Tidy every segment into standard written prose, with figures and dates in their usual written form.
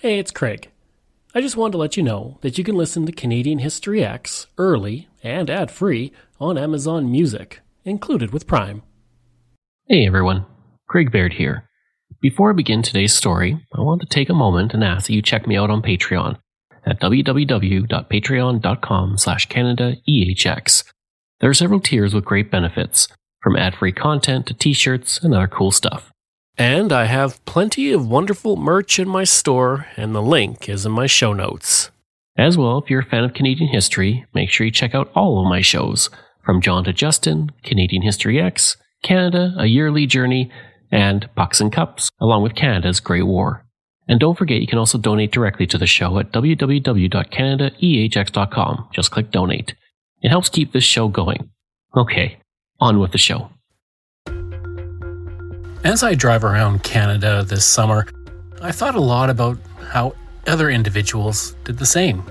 Hey, it's Craig. I just wanted to let you know that you can listen to Canadian History X early and ad-free on Amazon Music, included with Prime. Hey everyone, Craig Baird here. Before I begin today's story, I want to take a moment and ask that you check me out on Patreon at www.patreon.com/CanadaEHX. There are several tiers with great benefits, from ad-free content to t-shirts and other cool stuff. And I have plenty of wonderful merch in my store, and the link is in my show notes. As well, if you're a fan of Canadian history, make sure you check out all of my shows, from John to Justin, Canadian History X, Canada, A Yearly Journey, and Pucks and Cups, along with Canada's Great War. And don't forget, you can also donate directly to the show at www.canadaehx.com. Just click donate. It helps keep this show going. Okay, on with the show. As I drive around Canada this summer, I thought a lot about how other individuals did the same,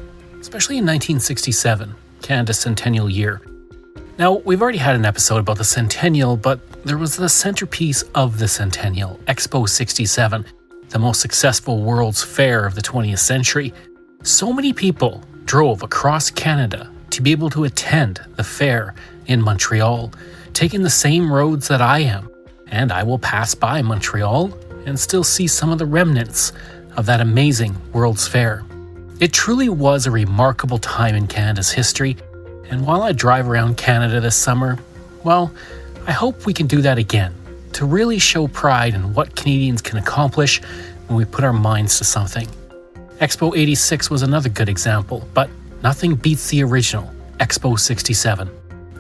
especially in 1967, Canada's Centennial year. Now, we've already had an episode about the Centennial, but there was the centerpiece of the Centennial, Expo 67, the most successful World's Fair of the 20th century. So many people drove across Canada to be able to attend the fair in Montreal, taking the same roads that I am. And I will pass by Montreal and still see some of the remnants of that amazing World's Fair. It truly was a remarkable time in Canada's history, and while I drive around Canada this summer, well, I hope we can do that again, to really show pride in what Canadians can accomplish when we put our minds to something. Expo 86 was another good example, but nothing beats the original, Expo 67.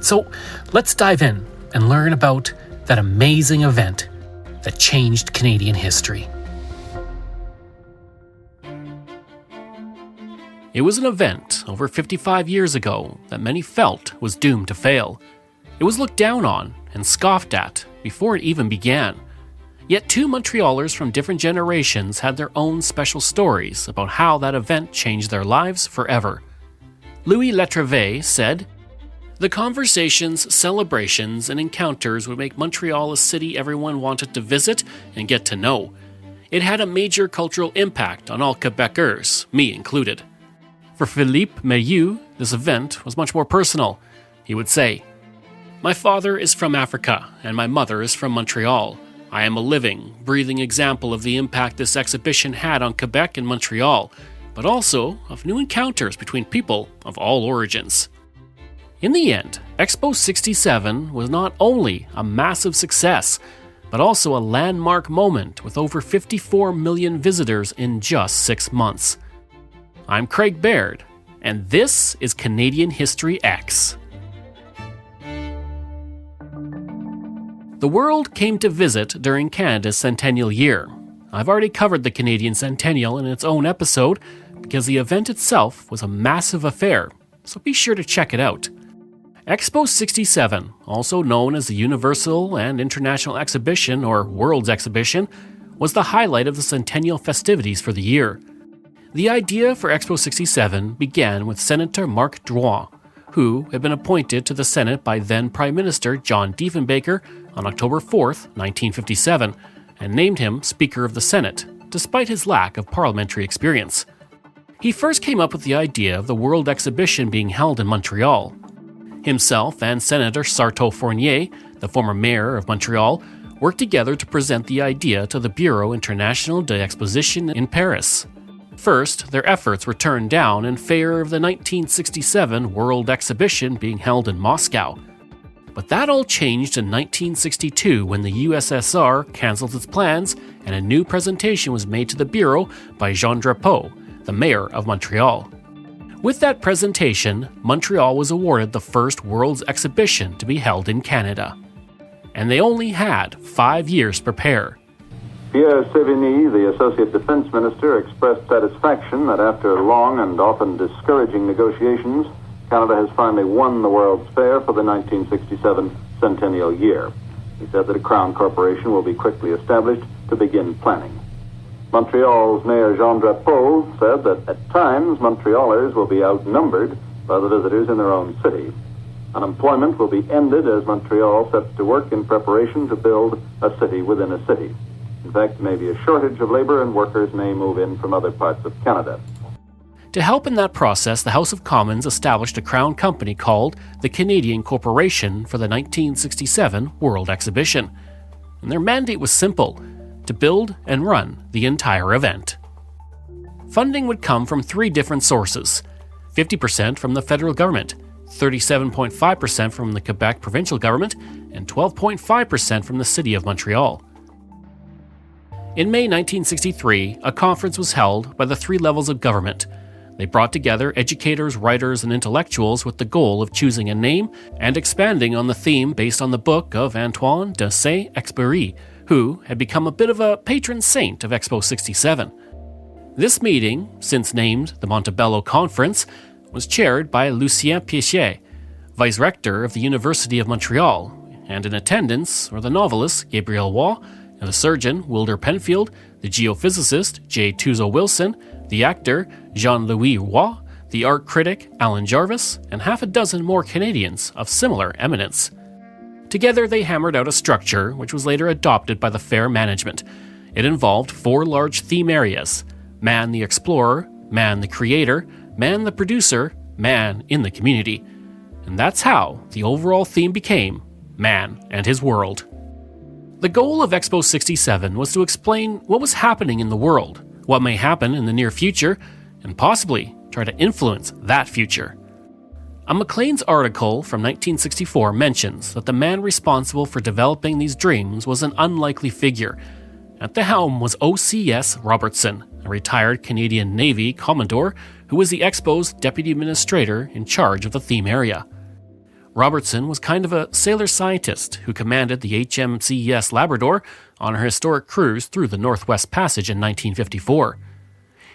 So let's dive in and learn about that amazing event that changed Canadian history. It was an event over 55 years ago that many felt was doomed to fail. It was looked down on and scoffed at before it even began. Yet two Montrealers from different generations had their own special stories about how that event changed their lives forever. Louis Letrevet said, "The conversations, celebrations, and encounters would make Montreal a city everyone wanted to visit and get to know. It had a major cultural impact on all Quebecers, me included." For Philippe Mayeux, this event was much more personal. He would say, "My father is from Africa, and my mother is from Montreal. I am a living, breathing example of the impact this exhibition had on Quebec and Montreal, but also of new encounters between people of all origins." In the end, Expo 67 was not only a massive success, but also a landmark moment with over 54 million visitors in just 6 months. I'm Craig Baird, and this is Canadian History X. The world came to visit during Canada's Centennial year. I've already covered the Canadian Centennial in its own episode because the event itself was a massive affair, so be sure to check it out. Expo 67, also known as the Universal and International Exhibition or World's Exhibition, was the highlight of the Centennial festivities for the year. The idea for Expo 67 began with Senator Marc Drouin, who had been appointed to the Senate by then Prime Minister John Diefenbaker on October 4, 1957, and named him Speaker of the Senate, despite his lack of parliamentary experience. He first came up with the idea of the World Exhibition being held in Montreal. Himself and Senator Sarto Fournier, the former mayor of Montreal, worked together to present the idea to the Bureau International d'Exposition in Paris. First, their efforts were turned down in favor of the 1967 World Exhibition being held in Moscow. But that all changed in 1962 when the USSR cancelled its plans and a new presentation was made to the Bureau by Jean Drapeau, the mayor of Montreal. With that presentation, Montreal was awarded the first World's Exhibition to be held in Canada. And they only had 5 years to prepare. Pierre Sévigny, the Associate Defense Minister, expressed satisfaction that after long and often discouraging negotiations, Canada has finally won the World's Fair for the 1967 Centennial year. He said that a Crown Corporation will be quickly established to begin planning. Montreal's Mayor Jean Drapeau said that at times Montrealers will be outnumbered by the visitors in their own city. Unemployment will be ended as Montreal sets to work in preparation to build a city within a city. In fact, there may be a shortage of labor and workers may move in from other parts of Canada. To help in that process, the House of Commons established a crown company called the Canadian Corporation for the 1967 World Exhibition. And their mandate was simple: to build and run the entire event. Funding would come from three different sources: 50% from the federal government, 37.5% from the Quebec provincial government, and 12.5% from the City of Montreal. In May 1963, a conference was held by the three levels of government. They brought together educators, writers, and intellectuals with the goal of choosing a name and expanding on the theme based on the book of Antoine de Saint-Exupéry, who had become a bit of a patron saint of Expo 67. This meeting, since named the Montebello Conference, was chaired by Lucien Piché, vice-rector of the University of Montreal, and in attendance were the novelist Gabriel Roy, and the surgeon Wilder Penfield, the geophysicist J. Tuzo Wilson, the actor Jean-Louis Roy, the art critic Alan Jarvis, and half a dozen more Canadians of similar eminence. Together they hammered out a structure which was later adopted by the fair management. It involved four large theme areas: Man the Explorer, Man the Creator, Man the Producer, Man in the Community. And that's how the overall theme became Man and His World. The goal of Expo 67 was to explain what was happening in the world, what may happen in the near future, and possibly try to influence that future. A Maclean's article from 1964 mentions that the man responsible for developing these dreams was an unlikely figure. At the helm was O.C.S. Robertson, a retired Canadian Navy Commodore who was the Expo's deputy administrator in charge of the theme area. Robertson was kind of a sailor scientist who commanded the HMCS Labrador on her historic cruise through the Northwest Passage in 1954.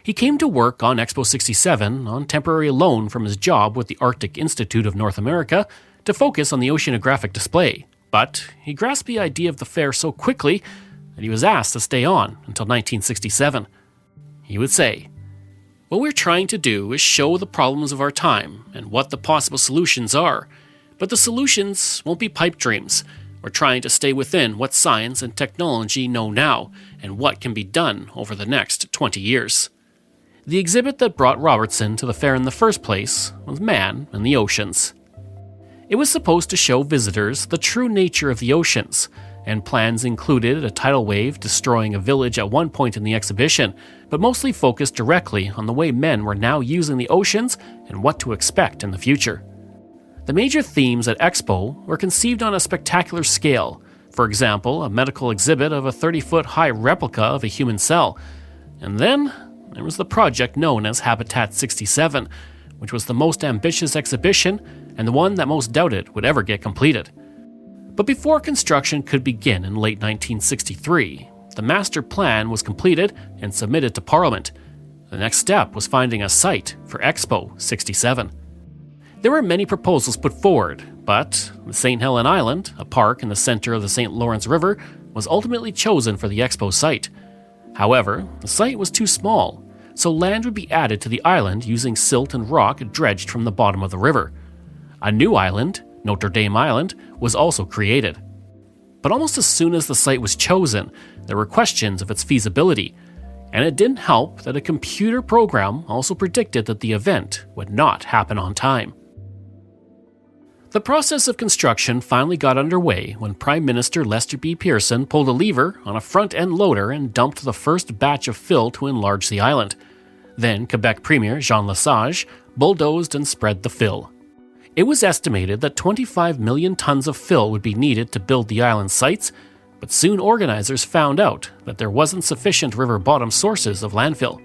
He came to work on Expo 67 on temporary loan from his job with the Arctic Institute of North America to focus on the oceanographic display, but he grasped the idea of the fair so quickly that he was asked to stay on until 1967. He would say, "What we're trying to do is show the problems of our time and what the possible solutions are. But the solutions won't be pipe dreams. We're trying to stay within what science and technology know now and what can be done over the next 20 years. The exhibit that brought Robertson to the fair in the first place was Man and the Oceans. It was supposed to show visitors the true nature of the oceans, and plans included a tidal wave destroying a village at one point in the exhibition, but mostly focused directly on the way men were now using the oceans and what to expect in the future. The major themes at Expo were conceived on a spectacular scale. For example, a medical exhibit of a 30-foot-high replica of a human cell. And then there was the project known as Habitat 67, which was the most ambitious exhibition and the one that most doubted would ever get completed. But before construction could begin in late 1963, the master plan was completed and submitted to Parliament. The next step was finding a site for Expo 67. There were many proposals put forward, but the St. Helens Island, a park in the center of the St. Lawrence River, was ultimately chosen for the Expo site. However, the site was too small, so land would be added to the island using silt and rock dredged from the bottom of the river. A new island, Notre Dame Island, was also created. But almost as soon as the site was chosen, there were questions of its feasibility, and it didn't help that a computer program also predicted that the event would not happen on time. The process of construction finally got underway when Prime Minister Lester B. Pearson pulled a lever on a front-end loader and dumped the first batch of fill to enlarge the island. Then Quebec Premier Jean Lesage bulldozed and spread the fill. It was estimated that 25 million tons of fill would be needed to build the island sites, but soon organizers found out that there wasn't sufficient river bottom sources of landfill.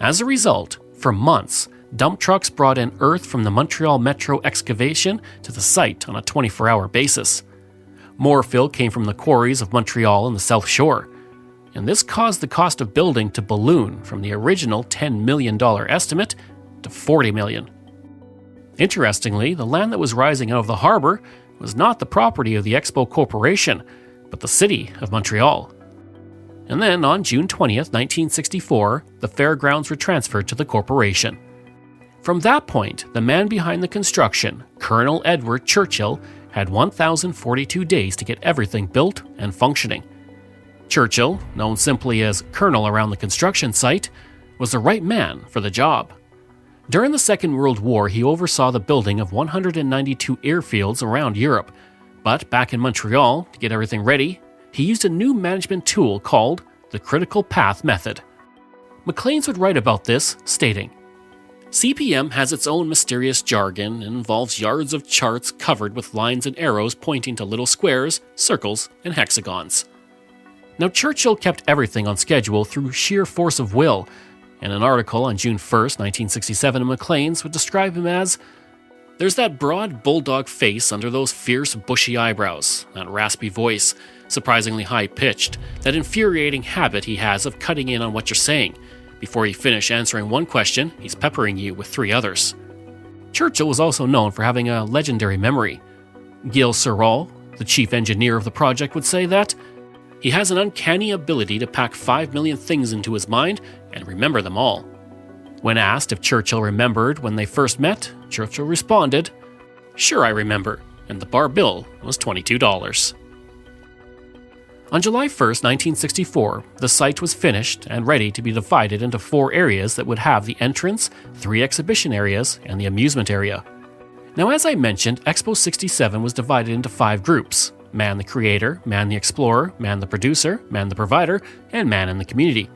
As a result, for months, dump trucks brought in earth from the Montreal Metro excavation to the site on a 24-hour basis. More fill came from the quarries of Montreal and the South Shore, and this caused the cost of building to balloon from the original $10 million estimate to $40 million. Interestingly, the land that was rising out of the harbor was not the property of the Expo Corporation, but the City of Montreal. And then on June 20th, 1964, the fairgrounds were transferred to the corporation. From that point, the man behind the construction, Colonel Edward Churchill, had 1,042 days to get everything built and functioning. Churchill, known simply as Colonel around the construction site, was the right man for the job. During the Second World War, he oversaw the building of 192 airfields around Europe, but back in Montreal, to get everything ready, he used a new management tool called the critical path method. Maclean's would write about this, stating, "CPM has its own mysterious jargon and involves yards of charts covered with lines and arrows pointing to little squares, circles, and hexagons." Now, Churchill kept everything on schedule through sheer force of will, and an article on June 1st, 1967 in Maclean's would describe him as, "There's that broad bulldog face under those fierce bushy eyebrows, that raspy voice, surprisingly high-pitched, that infuriating habit he has of cutting in on what you're saying. Before you finish answering one question, he's peppering you with 3 others." Churchill was also known for having a legendary memory. Gilles Serrault, the chief engineer of the project, would say that he has an uncanny ability to pack 5 million things into his mind and remember them all. When asked if Churchill remembered when they first met, Churchill responded, "Sure I remember, and the bar bill was $22. On July 1st, 1964, the site was finished and ready to be divided into 4 areas that would have the entrance, 3 exhibition areas, and the amusement area. Now, as I mentioned, Expo 67 was divided into 5 groups: Man the Creator, Man the Explorer, Man the Producer, Man the Provider, and Man in the Community.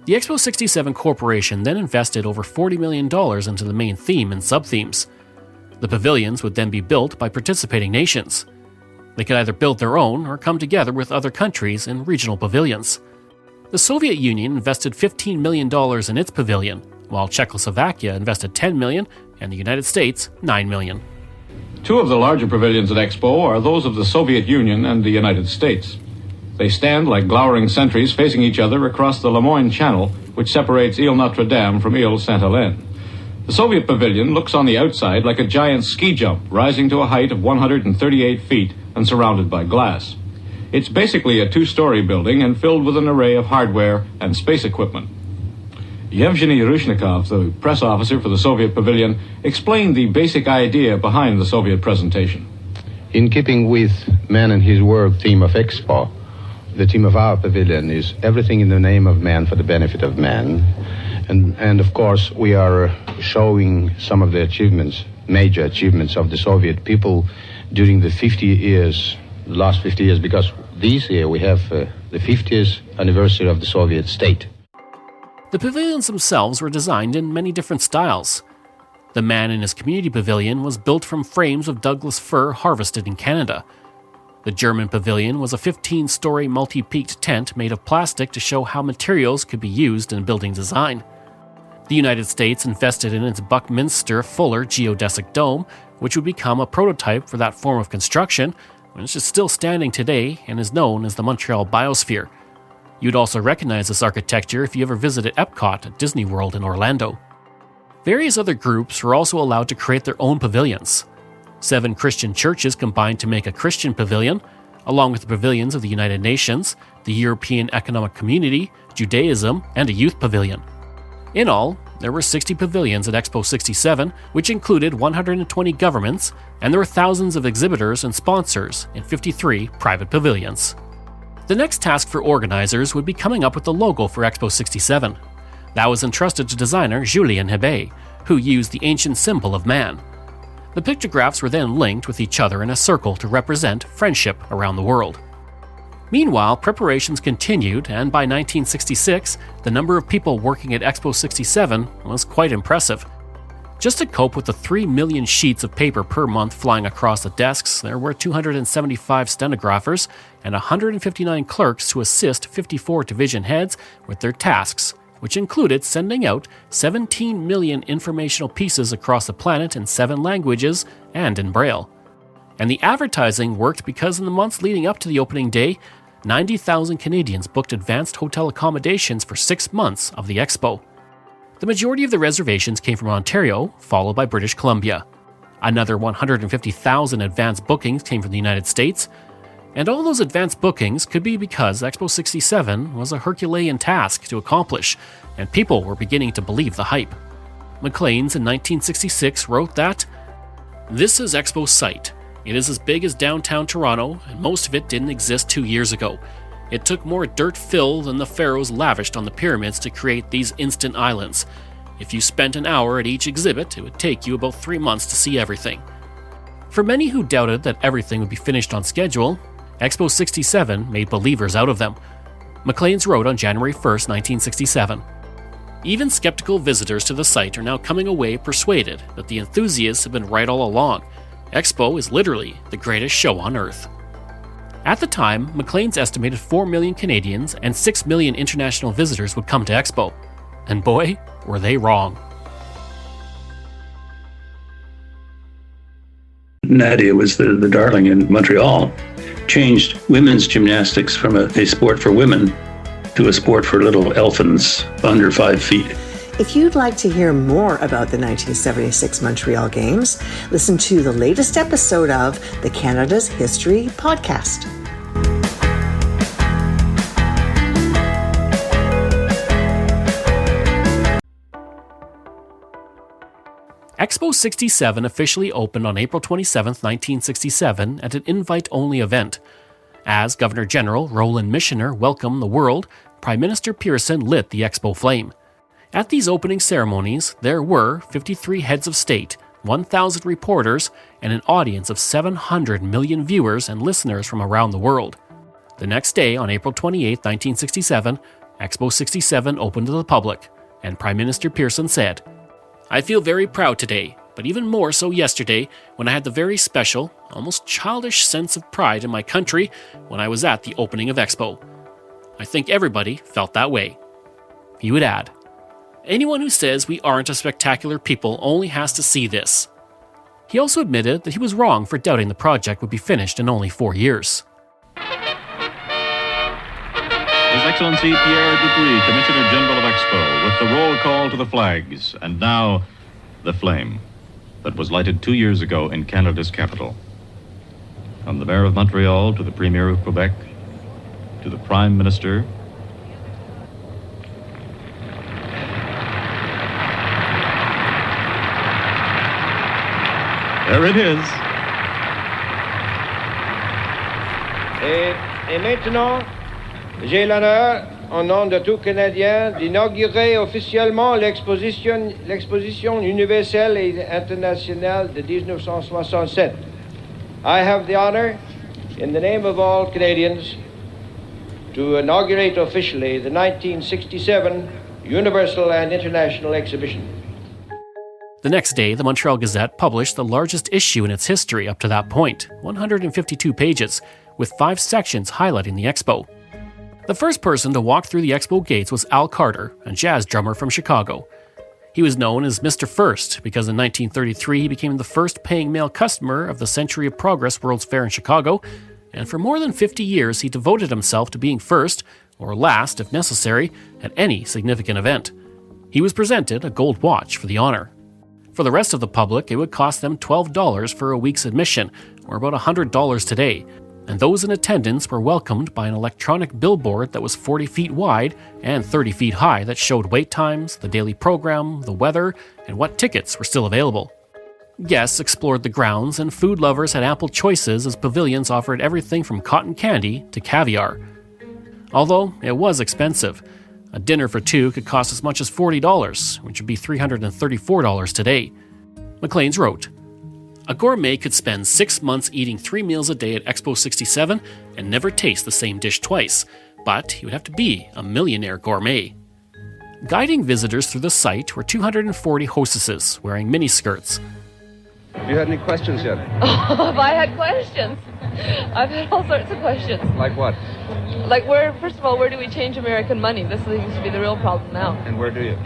The Expo 67 Corporation then invested over $40 million into the main theme and sub-themes. The pavilions would then be built by participating nations. They could either build their own or come together with other countries in regional pavilions. The Soviet Union invested $15 million in its pavilion, while Czechoslovakia invested $10 million and the United States $9 million. 2 of the larger pavilions at Expo are those of the Soviet Union and the United States. They stand like glowering sentries facing each other across the Lemoyne Channel, which separates Ile Notre Dame from Ile Sainte-Hélène. The Soviet pavilion looks on the outside like a giant ski jump rising to a height of 138 feet and surrounded by glass. It's basically a 2-story building and filled with an array of hardware and space equipment. Yevgeny Rushnikov, the press officer for the Soviet pavilion, explained the basic idea behind the Soviet presentation. In keeping with Man and His Work theme of Expo, the theme of our pavilion is everything in the name of man for the benefit of man. And of course, we are showing some of the achievements, major achievements of the Soviet people during the last 50 years, because this year we have the 50th anniversary of the Soviet state. The pavilions themselves were designed in many different styles. The Man in His Community pavilion was built from frames of Douglas fir harvested in Canada. The German pavilion was a 15-story multi-peaked tent made of plastic to show how materials could be used in building design. The United States invested in its Buckminster Fuller geodesic dome, which would become a prototype for that form of construction, which is still standing today and is known as the Montreal Biosphere. You'd also recognize this architecture if you ever visited Epcot at Disney World in Orlando. Various other groups were also allowed to create their own pavilions. 7 Christian churches combined to make a Christian pavilion, along with the pavilions of the United Nations, the European Economic Community, Judaism, and a youth pavilion. In all, there were 60 pavilions at Expo 67, which included 120 governments, and there were thousands of exhibitors and sponsors in 53 private pavilions. The next task for organizers would be coming up with the logo for Expo 67. That was entrusted to designer Julien Hebet, who used the ancient symbol of man. The pictographs were then linked with each other in a circle to represent friendship around the world. Meanwhile, preparations continued, and by 1966, the number of people working at Expo 67 was quite impressive. Just to cope with the 3 million sheets of paper per month flying across the desks, there were 275 stenographers and 159 clerks to assist 54 division heads with their tasks, which included sending out 17 million informational pieces across the planet in 7 languages and in Braille. And the advertising worked because in the months leading up to the opening day, 90,000 Canadians booked advanced hotel accommodations for 6 months of the Expo. The majority of the reservations came from Ontario, followed by British Columbia. Another 150,000 advanced bookings came from the United States, and all those advanced bookings could be because Expo 67 was a Herculean task to accomplish, and people were beginning to believe the hype. Maclean's in 1966 wrote that, "This is Expo's site. It is as big as downtown Toronto, and most of it didn't exist 2 years ago. It took more dirt fill than the pharaohs lavished on the pyramids to create these instant islands. If you spent an hour at each exhibit, it would take you about 3 months to see everything. For many who doubted that everything would be finished on schedule, Expo 67 made believers out of them. Maclean's wrote on January 1st, 1967, "Even skeptical visitors to the site are now coming away persuaded that the enthusiasts have been right all along. Expo is literally the greatest show on earth." At the time, Maclean's estimated 4 million Canadians and 6 million international visitors would come to Expo. And boy, were they wrong. Nadia was the darling in Montreal, changed women's gymnastics from a sport for women to a sport for little elfins under 5 feet. If you'd like to hear more about the 1976 Montreal Games, listen to the latest episode of the Canada's History podcast. Expo 67 officially opened on April 27, 1967 at an invite-only event. As Governor General Roland Michener welcomed the world, Prime Minister Pearson lit the Expo flame. At these opening ceremonies, there were 53 heads of state, 1,000 reporters, and an audience of 700 million viewers and listeners from around the world. The next day, on April 28, 1967, Expo 67 opened to the public, and Prime Minister Pearson said, "I feel very proud today, but even more so yesterday when I had the very special, almost childish sense of pride in my country when I was at the opening of Expo. I think everybody felt that way." He would add, "Anyone who says we aren't a spectacular people only has to see this." He also admitted that he was wrong for doubting the project would be finished in only 4 years. His Excellency Pierre Dupuy, Commissioner General of Expo, with the roll call to the flags, and now the flame that was lighted 2 years ago in Canada's capital. From the Mayor of Montreal to the Premier of Quebec to the Prime Minister. There it is. Et maintenant, j'ai l'honneur, en nom de tout Canadien, d'inaugurer officiellement l'exposition universelle et internationale de 1967. I have the honor, in the name of all Canadians, to inaugurate officially the 1967 Universal and International Exhibition. The next day, the Montreal Gazette published the largest issue in its history up to that point, 152 pages, with 5 sections highlighting the Expo. The first person to walk through the Expo gates was Al Carter, a jazz drummer from Chicago. He was known as Mr. First because in 1933 he became the first paying male customer of the Century of Progress World's Fair in Chicago, and for more than 50 years he devoted himself to being first, or last if necessary, at any significant event. He was presented a gold watch for the honor. For the rest of the public, it would cost them $12 for a week's admission, or about $100 today, and those in attendance were welcomed by an electronic billboard that was 40 feet wide and 30 feet high that showed wait times, the daily program, the weather, and what tickets were still available. Guests explored the grounds, and food lovers had ample choices as pavilions offered everything from cotton candy to caviar. Although it was expensive. A dinner for 2 could cost as much as $40, which would be $334 today. Maclean's wrote, "A gourmet could spend 6 months eating 3 meals a day at Expo 67 and never taste the same dish twice, but he would have to be a millionaire gourmet." Guiding visitors through the site were 240 hostesses wearing miniskirts. Have you had any questions yet? Oh, have I had questions? I've had all sorts of questions. Like what? Like first of all, where do we change American money? This seems to be the real problem now. And where do you?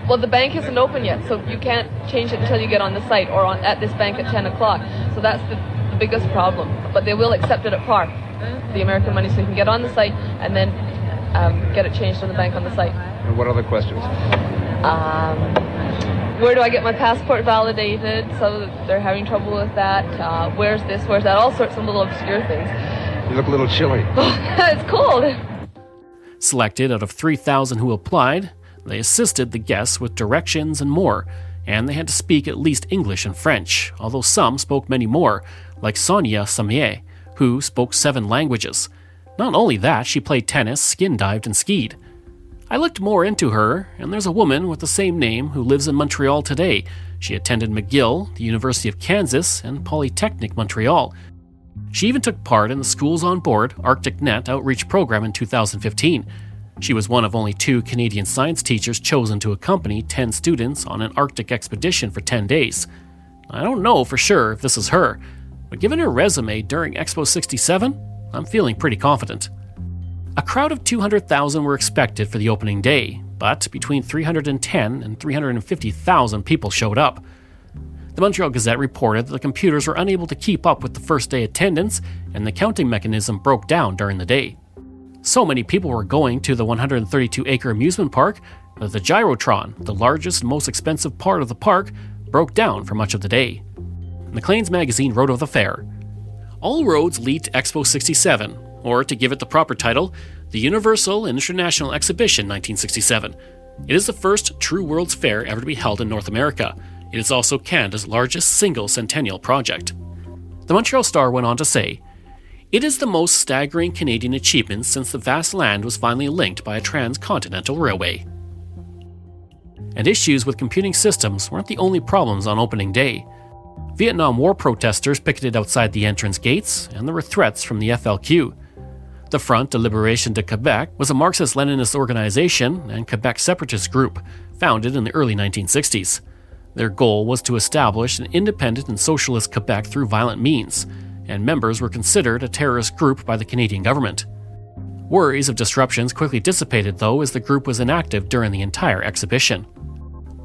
Well, the bank isn't open yet, so you can't change it until you get on the site or at this bank at 10 o'clock. So that's the biggest problem. But they will accept it at par, the American money, so you can get on the site and then get it changed in the bank on the site. And what other questions? Where do I get my passport validated? So they're having trouble with that. Where's this? Where's that? All sorts of little obscure things. You look a little chilly. It's cold. Selected out of 3,000 who applied, they assisted the guests with directions and more, and they had to speak at least English and French, although some spoke many more, like Sonia Samier, who spoke 7 languages. Not only that, she played tennis, skin dived, and skied. I looked more into her, and there's a woman with the same name who lives in Montreal today. She attended McGill, the University of Kansas, and Polytechnic Montreal. She even took part in the Schools on Board ArcticNet outreach program in 2015. She was one of only 2 Canadian science teachers chosen to accompany 10 students on an Arctic expedition for 10 days. I don't know for sure if this is her, but given her resume during Expo 67, I'm feeling pretty confident. A crowd of 200,000 were expected for the opening day, but between 310 and 350,000 people showed up. The Montreal Gazette reported that the computers were unable to keep up with the first day attendance, and the counting mechanism broke down during the day. So many people were going to the 132-acre amusement park that the Gyrotron, the largest and most expensive part of the park, broke down for much of the day. Maclean's magazine wrote of the fair, "All roads lead to Expo 67, or to give it the proper title, the Universal and International Exhibition 1967. It is the first true World's Fair ever to be held in North America. It is also Canada's largest single centennial project." The Montreal Star went on to say, "It is the most staggering Canadian achievement since the vast land was finally linked by a transcontinental railway." And issues with computing systems weren't the only problems on opening day. Vietnam War protesters picketed outside the entrance gates, and there were threats from the FLQ. The Front de Liberation de Quebec was a Marxist-Leninist organization and Quebec separatist group, founded in the early 1960s. Their goal was to establish an independent and socialist Quebec through violent means, and members were considered a terrorist group by the Canadian government. Worries of disruptions quickly dissipated, though, as the group was inactive during the entire exhibition.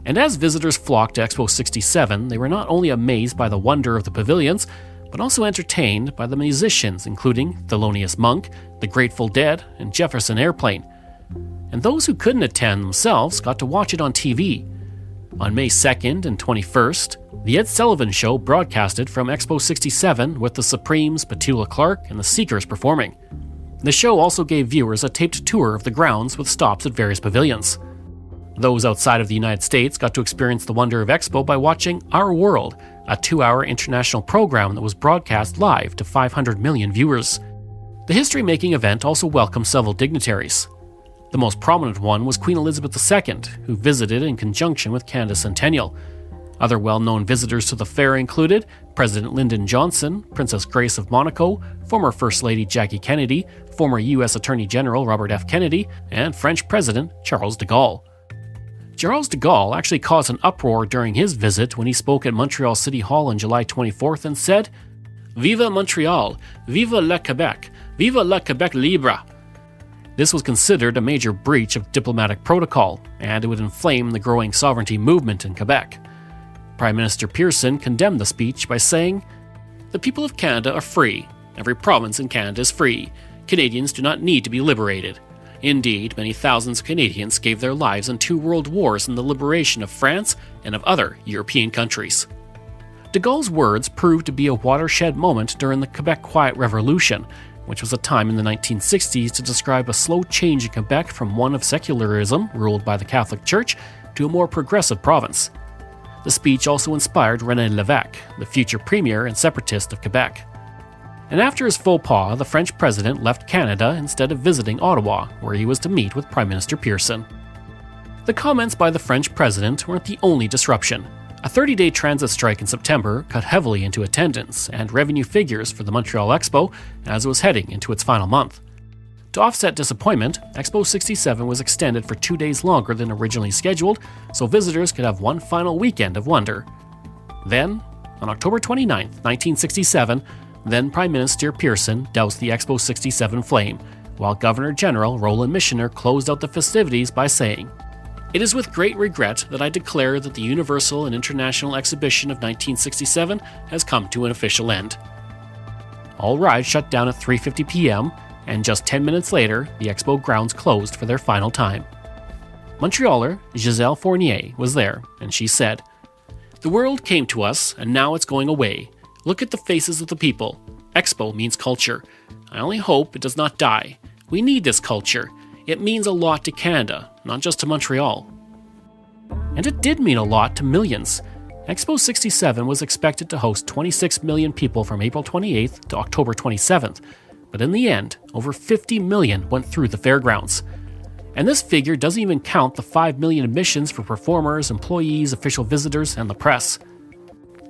And as visitors flocked to Expo 67, they were not only amazed by the wonder of the pavilions, but also entertained by the musicians, including Thelonious Monk, the Grateful Dead, and Jefferson Airplane. And those who couldn't attend themselves got to watch it on TV. On May 2nd and 21st, The Ed Sullivan Show broadcasted from Expo 67 with the Supremes, Petula Clark, and the Seekers performing. The show also gave viewers a taped tour of the grounds with stops at various pavilions. Those outside of the United States got to experience the wonder of Expo by watching Our World, a 2-hour international program that was broadcast live to 500 million viewers. The history-making event also welcomed several dignitaries. The most prominent one was Queen Elizabeth II, who visited in conjunction with Canada's Centennial. Other well-known visitors to the fair included President Lyndon Johnson, Princess Grace of Monaco, former First Lady Jackie Kennedy, former U.S. Attorney General Robert F. Kennedy, and French President Charles de Gaulle. Charles de Gaulle actually caused an uproar during his visit when he spoke at Montreal City Hall on July 24th and said, "Vive Montreal! Vive le Québec! Vive le Québec libre!" This was considered a major breach of diplomatic protocol, and it would inflame the growing sovereignty movement in Quebec. Prime Minister Pearson condemned the speech by saying, "The people of Canada are free. Every province in Canada is free. Canadians do not need to be liberated. Indeed, many thousands of Canadians gave their lives in 2 world wars in the liberation of France and of other European countries." De Gaulle's words proved to be a watershed moment during the Quebec Quiet Revolution, which was a time in the 1960s to describe a slow change in Quebec from one of secularism, ruled by the Catholic Church, to a more progressive province. The speech also inspired René Lévesque, the future premier and separatist of Quebec. And after his faux pas, the French president left Canada instead of visiting Ottawa, where he was to meet with Prime Minister Pearson. The comments by the French president weren't the only disruption. A 30-day transit strike in September cut heavily into attendance and revenue figures for the Montreal Expo as it was heading into its final month. To offset disappointment, Expo 67 was extended for 2 days longer than originally scheduled, so visitors could have one final weekend of wonder. Then, on October 29, 1967, then Prime Minister Pearson doused the Expo 67 flame, while Governor General Roland Michener closed out the festivities by saying, "It is with great regret that I declare that the Universal and International Exhibition of 1967 has come to an official end." All rides shut down at 3:50 p.m., and just 10 minutes later, the Expo grounds closed for their final time. Montrealer Giselle Fournier was there, and she said, "The world came to us, and now it's going away. Look at the faces of the people. Expo means culture. I only hope it does not die. We need this culture. It means a lot to Canada, not just to Montreal." And it did mean a lot to millions. Expo 67 was expected to host 26 million people from April 28th to October 27th, but in the end, over 50 million went through the fairgrounds. And this figure doesn't even count the 5 million admissions for performers, employees, official visitors, and the press.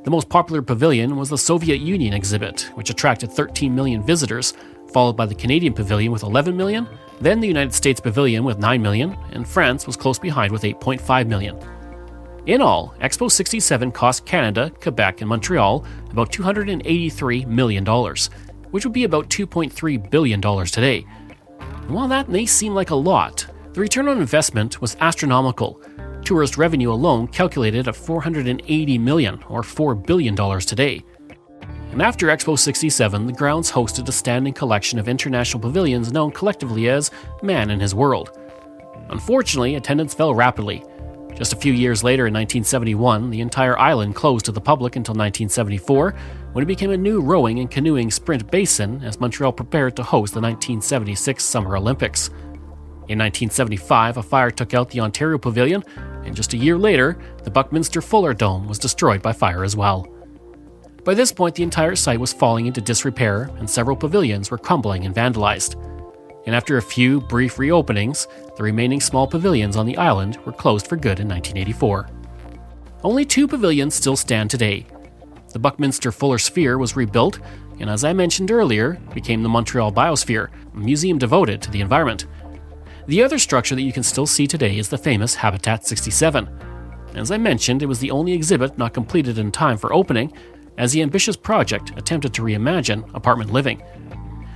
The most popular pavilion was the Soviet Union exhibit, which attracted 13 million visitors, followed by the Canadian Pavilion with 11 million, then the United States Pavilion with 9 million, and France was close behind with 8.5 million. In all, Expo 67 cost Canada, Quebec, and Montreal about $283 million, which would be about $2.3 billion today. And while that may seem like a lot, the return on investment was astronomical. Tourist revenue alone calculated at $480 million, or $4 billion today. And after Expo 67, the grounds hosted a standing collection of international pavilions known collectively as Man and His World. Unfortunately, attendance fell rapidly. Just a few years later, in 1971, the entire island closed to the public until 1974, when it became a new rowing and canoeing sprint basin as Montreal prepared to host the 1976 Summer Olympics. In 1975, a fire took out the Ontario Pavilion, and just a year later, the Buckminster Fuller Dome was destroyed by fire as well. By this point, the entire site was falling into disrepair, and several pavilions were crumbling and vandalized. And after a few brief reopenings, the remaining small pavilions on the island were closed for good in 1984. Only 2 pavilions still stand today. The Buckminster Fuller Sphere was rebuilt, and as I mentioned earlier, became the Montreal Biosphere, a museum devoted to the environment. The other structure that you can still see today is the famous Habitat 67. As I mentioned, it was the only exhibit not completed in time for opening, as the ambitious project attempted to reimagine apartment living.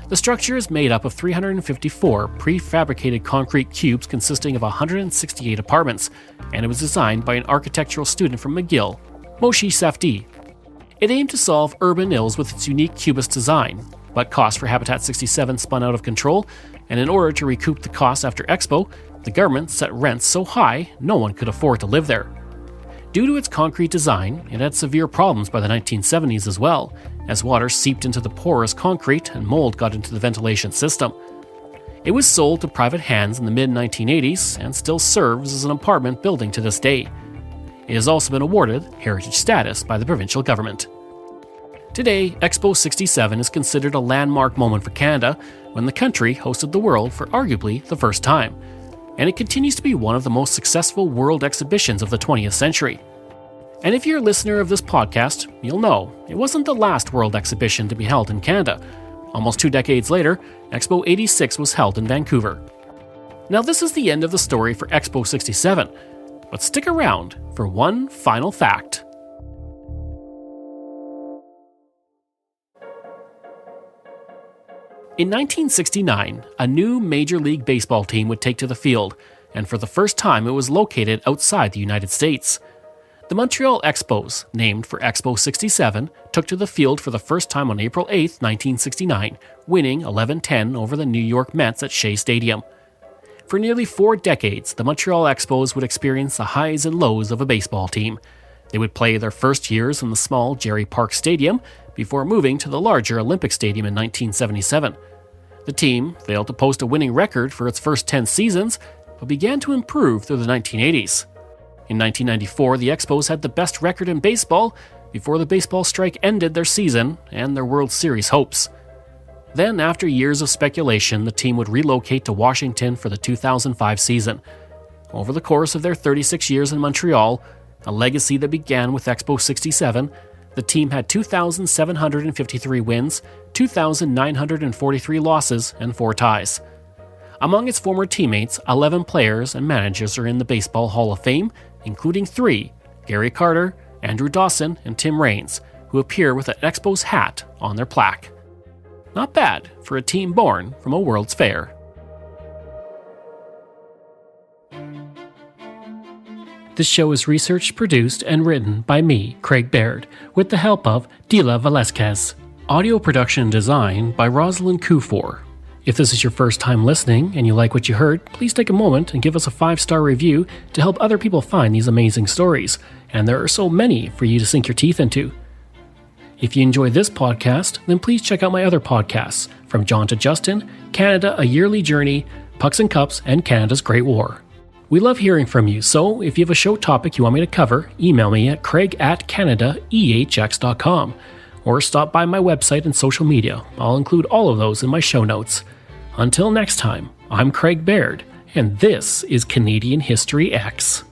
The structure is made up of 354 prefabricated concrete cubes consisting of 168 apartments, and it was designed by an architectural student from McGill, Moshe Safdie. It aimed to solve urban ills with its unique cubist design, but costs for Habitat 67 spun out of control, and in order to recoup the costs after Expo, the government set rents so high no one could afford to live there. Due to its concrete design, it had severe problems by the 1970s as well, as water seeped into the porous concrete and mold got into the ventilation system. It was sold to private hands in the mid-1980s and still serves as an apartment building to this day. It has also been awarded heritage status by the provincial government. Today, Expo 67 is considered a landmark moment for Canada when the country hosted the world for arguably the first time, and it continues to be one of the most successful world exhibitions of the 20th century. And if you're a listener of this podcast, you'll know it wasn't the last world exhibition to be held in Canada. Almost 2 decades later, Expo 86 was held in Vancouver. Now this is the end of the story for Expo 67, but stick around for one final fact. In 1969, a new Major League Baseball team would take to the field, and for the first time it was located outside the United States. The Montreal Expos, named for Expo 67, took to the field for the first time on April 8, 1969, winning 11-10 over the New York Mets at Shea Stadium. For nearly 4 decades, the Montreal Expos would experience the highs and lows of a baseball team. They would play their first years in the small Jerry Park Stadium before moving to the larger Olympic Stadium in 1977. The team failed to post a winning record for its first 10 seasons, but began to improve through the 1980s. In 1994, the Expos had the best record in baseball before the baseball strike ended their season and their World Series hopes. Then, after years of speculation, the team would relocate to Washington for the 2005 season. Over the course of their 36 years in Montreal, a legacy that began with Expo 67, the team had 2,753 wins, 2,943 losses, and 4 ties. Among its former teammates, 11 players and managers are in the Baseball Hall of Fame, including 3, Gary Carter, Andrew Dawson, and Tim Raines, who appear with an Expos hat on their plaque. Not bad for a team born from a World's Fair. This show is researched, produced, and written by me, Craig Baird, with the help of Dila Velasquez. Audio production and design by Rosalind Kufor. If this is your first time listening and you like what you heard, please take a moment and give us a 5-star review to help other people find these amazing stories, and there are so many for you to sink your teeth into. If you enjoy this podcast, then please check out my other podcasts, From John to Justin, Canada, A Yearly Journey, Pucks and Cups, and Canada's Great War. We love hearing from you, so if you have a show topic you want me to cover, email me at craig@canadaehx.com. or stop by my website and social media. I'll include all of those in my show notes. Until next time, I'm Craig Baird, and this is Canadian History X.